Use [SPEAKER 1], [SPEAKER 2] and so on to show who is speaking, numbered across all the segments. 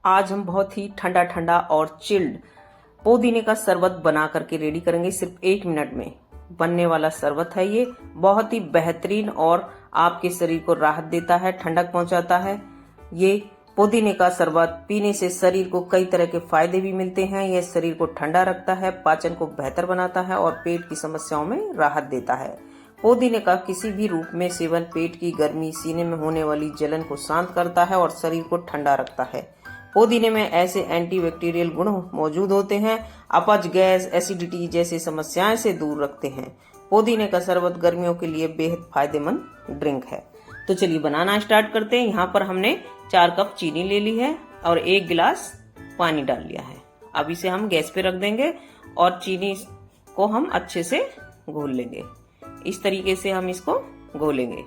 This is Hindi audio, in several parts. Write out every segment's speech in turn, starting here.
[SPEAKER 1] आज हम बहुत ही ठंडा ठंडा और चिल्ड पुदीने का शरबत बना करके रेडी करेंगे सिर्फ 1 मिनट में बनने वाला शरबत है। ये बहुत ही बेहतरीन और आपके शरीर को राहत देता है, ठंडक पहुंचाता है। ये पुदीने का शरबत पीने से शरीर को कई तरह के फायदे भी मिलते हैं। यह शरीर को ठंडा रखता है, पाचन को बेहतर बनाता है और पेट की समस्याओं में राहत देता है। पुदीने का किसी भी रूप में सेवन पेट की गर्मी, सीने में होने वाली जलन को शांत करता है और शरीर को ठंडा रखता है। पुदीने में ऐसे एंटीबैक्टीरियल गुण मौजूद होते हैं, अपच, गैस, एसिडिटी जैसी समस्याएं से दूर रखते हैं। पुदीने का शरबत गर्मियों के लिए बेहद फायदेमंद ड्रिंक है। तो चलिए बनाना स्टार्ट करते हैं। यहाँ पर हमने 4 कप चीनी ले ली है और 1 गिलास पानी डाल लिया है। अब इसे हम गैस पे रख देंगे और चीनी को हम अच्छे से घोल लेंगे। इस तरीके से हम इसको घोलेंगे।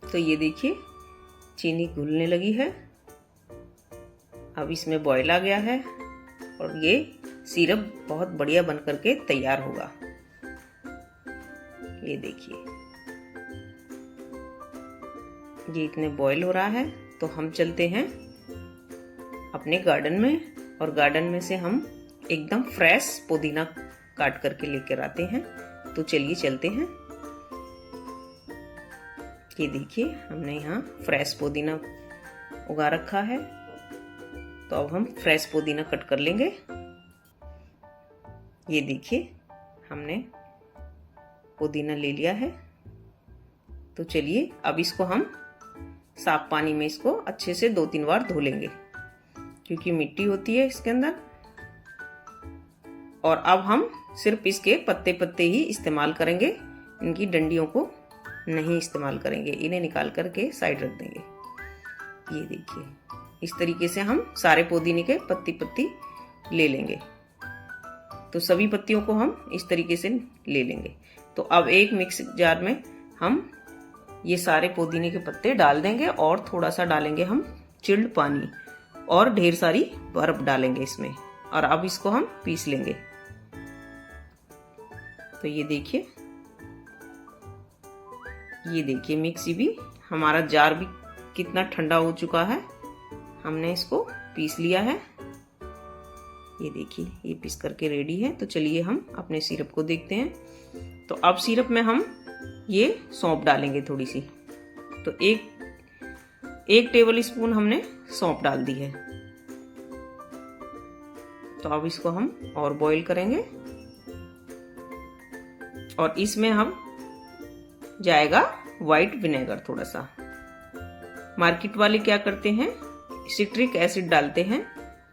[SPEAKER 1] तो ये देखिए चीनी घुलने लगी है। अब इसमें बॉयल आ गया है और ये सिरप बहुत बढ़िया बन करके तैयार होगा। ये देखिए ये इतने बॉयल हो रहा है तो हम चलते हैं अपने गार्डन में और गार्डन में से हम एकदम फ्रेश पुदीना काट करके लेकर आते हैं। तो चलिए चलते हैं। ये देखिए हमने यहाँ फ्रेश पुदीना उगा रखा है, तो अब हम फ्रेश पुदीना कट कर लेंगे। ये देखिए हमने पुदीना ले लिया है। तो चलिए अब इसको हम साफ पानी में इसको अच्छे से 2-3 बार धो लेंगे, क्योंकि मिट्टी होती है इसके अंदर। और अब हम सिर्फ इसके पत्ते पत्ते ही इस्तेमाल करेंगे, इनकी डंडियों को नहीं इस्तेमाल करेंगे। इन्हें निकाल करके साइड रख देंगे। ये देखिए इस तरीके से हम सारे पुदीने के पत्ती ले लेंगे। तो सभी पत्तियों को हम इस तरीके से ले लेंगे। तो अब एक मिक्स जार में हम ये सारे पुदीने के पत्ते डाल देंगे और थोड़ा सा डालेंगे हम चिल्ड पानी और ढेर सारी बर्फ डालेंगे इसमें, और अब इसको हम पीस लेंगे। तो ये देखिए मिक्सी भी, हमारा जार भी कितना ठंडा हो चुका है। हमने इसको पीस लिया है। ये देखिए ये पीस करके रेडी है। तो चलिए हम अपने सिरप को देखते हैं। तो अब सिरप में हम ये सौंफ डालेंगे थोड़ी सी। तो एक टेबल स्पून हमने सौंफ डाल दी है। तो अब इसको हम और बॉईल करेंगे और इसमें हम जाएगा व्हाइट विनेगर थोड़ा सा। मार्केट वाले क्या करते हैं, सिट्रिक एसिड डालते हैं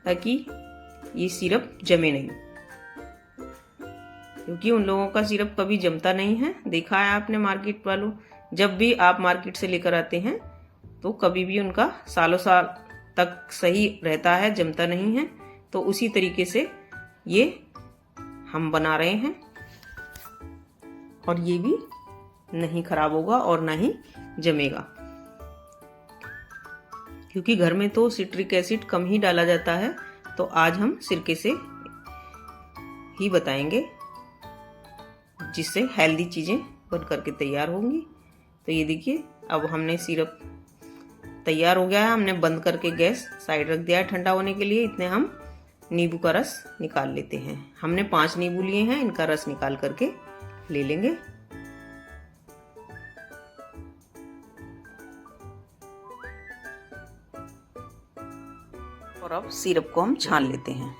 [SPEAKER 1] ताकि ये सिरप जमे नहीं, क्योंकि उन लोगों का सिरप कभी जमता नहीं है। देखा है आपने मार्केट वालों, जब भी आप मार्केट से लेकर आते हैं तो कभी भी उनका सालों साल तक सही रहता है, जमता नहीं है। तो उसी तरीके से ये हम बना रहे हैं और ये भी नहीं खराब होगा और ना ही जमेगा, क्योंकि घर में तो सिट्रिक एसिड कम ही डाला जाता है। तो आज हम सिरके से ही बताएंगे, जिससे हेल्दी चीजें बन करके तैयार होंगी। तो ये देखिए अब हमने सिरप तैयार हो गया है। हमने बंद करके गैस साइड रख दिया है ठंडा होने के लिए। इतने हम नींबू का रस निकाल लेते हैं। हमने 5 नींबू लिए हैं, इनका रस निकाल करके ले लेंगे। और अब सिरप को हम छान लेते हैं।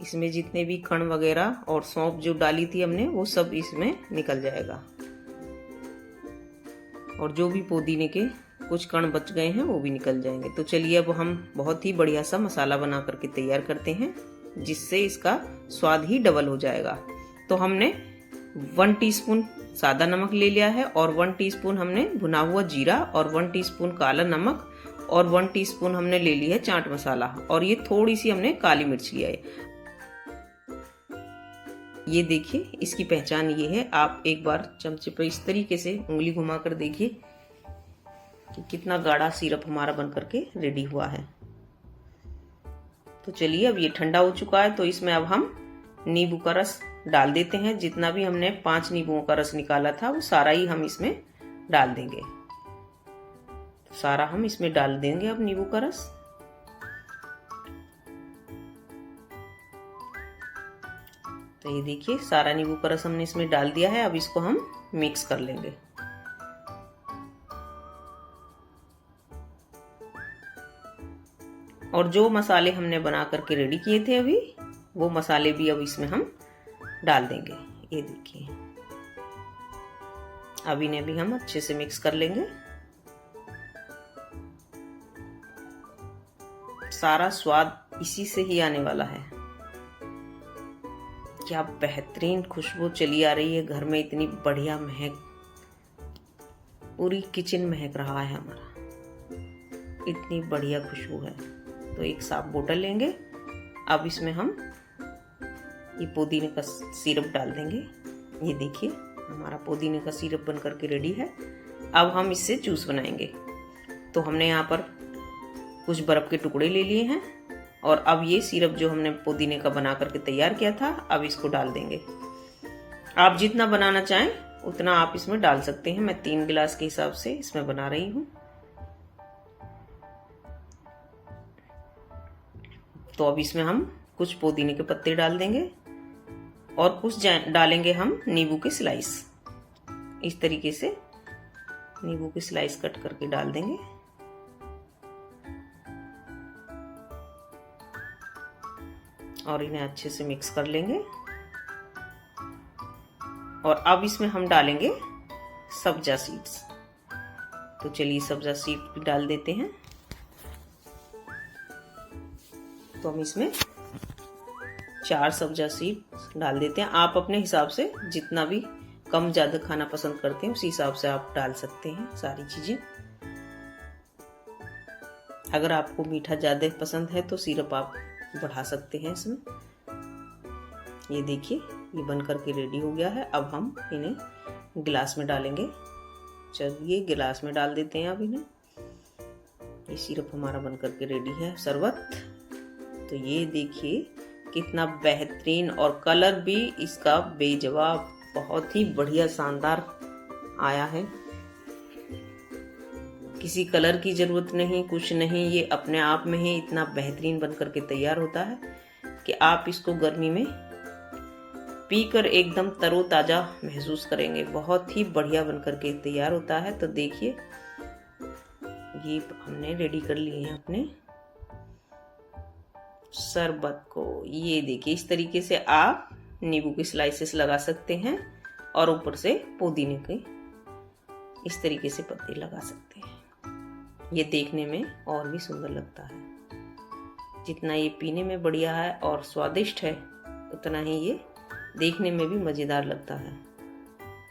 [SPEAKER 1] इसमें जितने भी कण वगैरह और सौंफ जो डाली थी हमने, वो सब इसमें निकल जाएगा। और जो भी पुदीने के कुछ कण बच गए हैं वो भी निकल जाएंगे। तो चलिए अब हम बहुत ही बढ़िया सा मसाला बना करके तैयार करते हैं, जिससे इसका स्वाद ही डबल हो जाएगा। तो हमने 1 टीस्पून सादा नमक ले लिया है और 1 टीस्पून हमने भुना हुआ जीरा और 1 टीस्पून काला नमक और 1 टीस्पून हमने ले ली है चाट मसाला, और ये थोड़ी सी हमने काली मिर्च लिया है। ये देखिए इसकी पहचान ये है। आप एक बार चमचे पर इस तरीके से उंगली घुमाकर देखिए कि कितना गाढ़ा सिरप हमारा बन करके रेडी हुआ है। तो चलिए अब ये ठंडा हो चुका है, तो इसमें अब हम नींबू का रस डाल देते हैं। जितना भी हमने 5 नींबुओं का रस निकाला था वो सारा ही हम इसमें डाल देंगे। सारा हम इसमें डाल देंगे अब नींबू का रस। तो ये देखिए सारा नींबू का रस हमने इसमें डाल दिया है। अब इसको हम मिक्स कर लेंगे। और जो मसाले हमने बना करके रेडी किए थे अभी, वो मसाले भी अब इसमें हम डाल देंगे। ये देखिए अब इन्हें भी हम अच्छे से मिक्स कर लेंगे। सारा स्वाद इसी से ही आने वाला है। क्या बेहतरीन खुशबू चली आ रही है घर में, इतनी बढ़िया महक, पूरी किचन महक रहा है हमारा, इतनी बढ़िया खुशबू है। तो एक साफ बोतल लेंगे। अब इसमें हम ये पुदीने का सिरप डाल देंगे। ये देखिए हमारा पुदीने का सिरप बन करके रेडी है। अब हम इससे जूस बनाएंगे। तो हमने यहाँ पर कुछ बर्फ के टुकड़े ले लिए हैं और अब ये सिरप जो हमने पुदीने का बना करके तैयार किया था, अब इसको डाल देंगे। आप जितना बनाना चाहें उतना आप इसमें डाल सकते हैं। मैं 3 गिलास के हिसाब से इसमें बना रही हूँ। तो अब इसमें हम कुछ पुदीने के पत्ते डाल देंगे और कुछ डालेंगे हम नींबू के स्लाइस। इस तरीके से नींबू की स्लाइस कट करके डाल देंगे। और इन्हें अच्छे से मिक्स कर लेंगे। और अब इसमें हम डालेंगे सब्जा सीड्स। तो चलिए सब्जा सीड भी डाल देते हैं। तो हम इसमें 4 सब्जा सीड डाल देते हैं। आप अपने हिसाब से जितना भी कम ज्यादा खाना पसंद करते हैं उसी हिसाब से आप डाल सकते हैं सारी चीजें। अगर आपको मीठा ज्यादा पसंद है तो सिरप आप बढ़ा सकते हैं इसमें। ये देखिए ये बन करके रेडी हो गया है। अब हम इन्हें गिलास में डालेंगे। चलिए गिलास में डाल देते हैं अब इन्हें। ये सिरप हमारा बन करके रेडी है, शरबत। तो ये देखिए कितना बेहतरीन, और कलर भी इसका बेजवाब, बहुत ही बढ़िया शानदार आया है। किसी कलर की जरूरत नहीं, कुछ नहीं, ये अपने आप में ही इतना बेहतरीन बन करके तैयार होता है कि आप इसको गर्मी में पीकर एकदम तरोताजा महसूस करेंगे। बहुत ही बढ़िया बन करके तैयार होता है। तो देखिए ये हमने रेडी कर लिए हैं अपने शरबत को। ये देखिए इस तरीके से आप नींबू की स्लाइसेस लगा सकते हैं और ऊपर से पुदीने के इस तरीके से पत्ते लगा सकते हैं। ये देखने में और भी सुंदर लगता है। जितना ये पीने में बढ़िया है और स्वादिष्ट है, उतना ही ये देखने में भी मजेदार लगता है।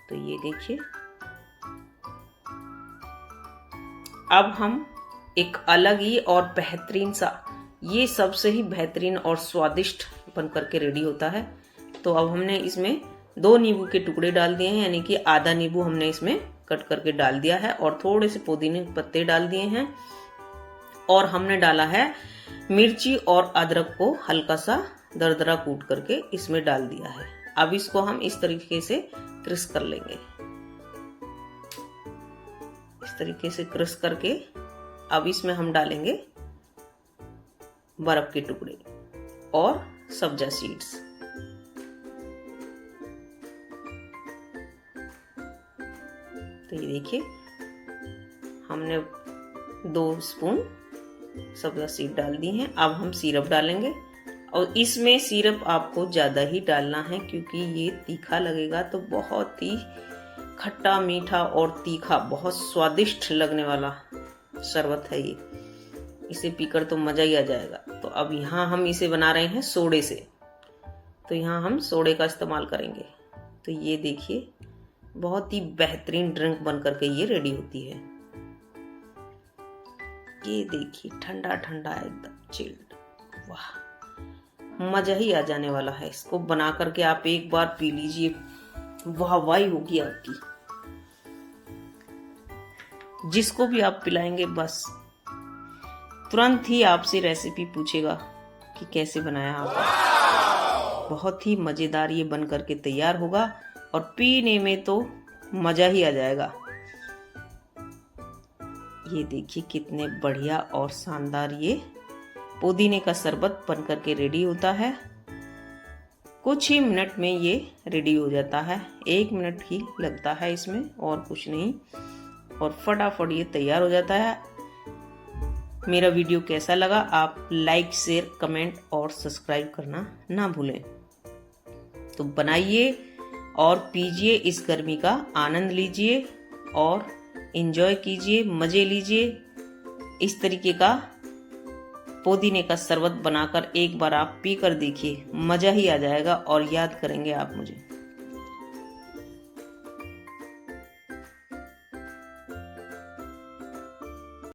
[SPEAKER 1] तो ये देखिए अब हम एक अलग ही और बेहतरीन सा, ये सबसे ही बेहतरीन और स्वादिष्ट बन करके रेडी होता है। तो अब हमने इसमें 2 नींबू के टुकड़े डाल दिए हैं, यानी कि आधा नींबू हमने इसमें कट करके डाल दिया है और थोड़े से पुदीने के पत्ते डाल दिए हैं। और हमने डाला है मिर्ची और अदरक को हल्का सा दरदरा कूट करके इसमें डाल दिया है। अब इसको हम इस तरीके से क्रश कर लेंगे। इस तरीके से क्रश करके अब इसमें हम डालेंगे बर्फ के टुकड़े और सब्जा सीड्स। तो ये देखिए हमने 2 स्पून सब्जा सीड डाल दी हैं। अब हम सिरप डालेंगे और इसमें सिरप आपको ज्यादा ही डालना है क्योंकि ये तीखा लगेगा। तो बहुत ही खट्टा मीठा और तीखा, बहुत स्वादिष्ट लगने वाला शरबत है ये। इसे पीकर तो मजा ही आ जाएगा। तो अब यहाँ हम इसे बना रहे हैं सोडे से। तो यहाँ हम सोडे का इस्तेमाल करेंगे। तो ये देखिए बहुत ही बेहतरीन ड्रिंक बन करके ये रेडी होती है। ये देखिए ठंडा ठंडा एकदम चिल्ड, वाह मजा ही आ जाने वाला है। इसको बना करके आप एक बार पी लीजिए, वाह वाही होगी आपकी। जिसको भी आप पिलाएंगे बस तुरंत ही आपसे रेसिपी पूछेगा कि कैसे बनाया आपने। बहुत ही मज़ेदार ये बन करके तैयार होगा और पीने में तो मज़ा ही आ जाएगा। ये देखिए कितने बढ़िया और शानदार ये पुदीने का शरबत बन करके रेडी होता है। कुछ ही मिनट में ये रेडी हो जाता है, 1 मिनट ही लगता है इसमें और कुछ नहीं, और फटाफट ये तैयार हो जाता है। मेरा वीडियो कैसा लगा आप लाइक, शेयर, कमेंट और सब्सक्राइब करना ना भूलें। तो बनाइए और पीजिए, इस गर्मी का आनंद लीजिए और एंजॉय कीजिए, मज़े लीजिए। इस तरीके का पुदीने का शरबत बनाकर एक बार आप पी कर देखिए, मज़ा ही आ जाएगा और याद करेंगे आप मुझे।